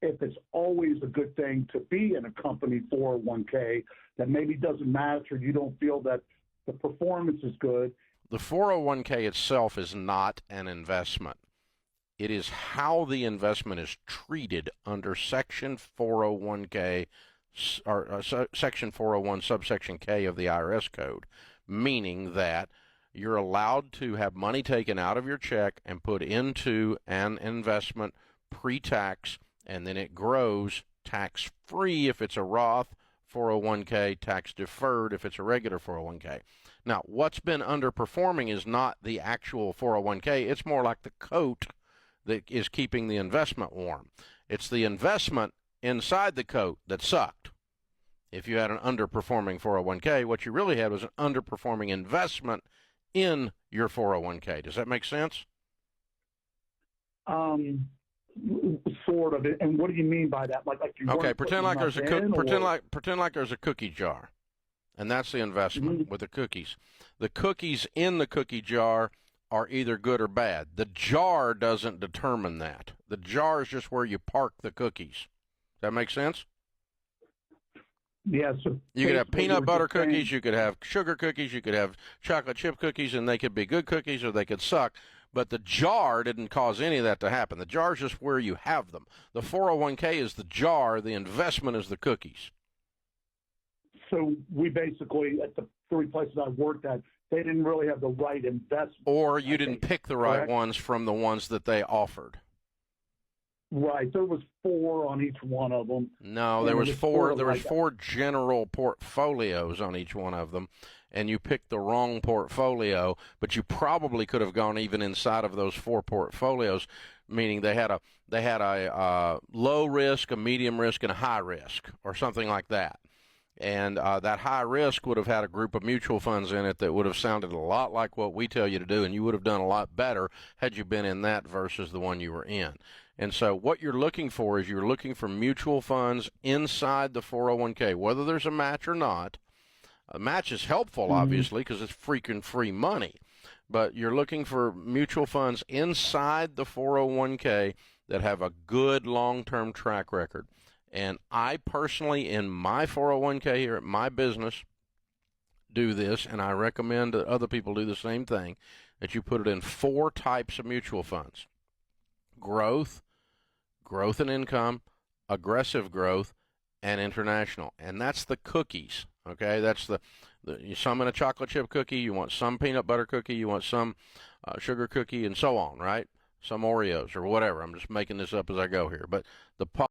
if it's always a good thing to be in a company 401k that maybe doesn't match or you don't feel that the performance is good. The 401k itself is not an investment. It is how the investment is treated under Section 401k or Section 401 subsection K of the IRS code, meaning that you're allowed to have money taken out of your check and put into an investment pre-tax, and then it grows tax-free if it's a Roth 401k, tax-deferred if it's a regular 401k. Now, what's been underperforming is not the actual 401k. It's more like the coat that is keeping the investment warm. It's the investment inside the coat that sucked. If you had an underperforming 401k, what you really had was an underperforming investment in your 401k. Does that make sense? Sort of. And what do you mean by that? Like you okay, pretend like there's a cookie jar, and that's the investment with the cookies. The cookies in the cookie jar are either good or bad. The jar doesn't determine that. The jar is just where you park the cookies. Does that make sense? Yeah. So you could have peanut butter cookies, you could have sugar cookies, you could have chocolate chip cookies, and they could be good cookies or they could suck. But the jar didn't cause any of that to happen. The jar is just where you have them. The 401k is the jar. The investment is the cookies. So we basically, at the 3 places I worked at, they didn't really have the right investment. Or you didn't pick the right ones from the ones that they offered. Right. There was 4 on each one of them. No, there was 4. There was 4 general portfolios on each one of them, and you picked the wrong portfolio. But you probably could have gone even inside of those 4 portfolios, meaning they had a low risk, a medium risk, and a high risk, or something like that. And that high risk would have had a group of mutual funds in it that would have sounded a lot like what we tell you to do, and you would have done a lot better had you been in that versus the one you were in. And so what you're looking for is you're looking for mutual funds inside the 401k, whether there's a match or not. A match is helpful, obviously, because it's freaking free money. But you're looking for mutual funds inside the 401k that have a good long-term track record. And I personally, in my 401k here at my business, do this, and I recommend that other people do the same thing, that you put it in 4 types of mutual funds. Growth and income, aggressive growth, and international. And that's the cookies, okay? That's some in a chocolate chip cookie, you want some peanut butter cookie, you want some sugar cookie, and so on, right? Some Oreos or whatever. I'm just making this up as I go here. But the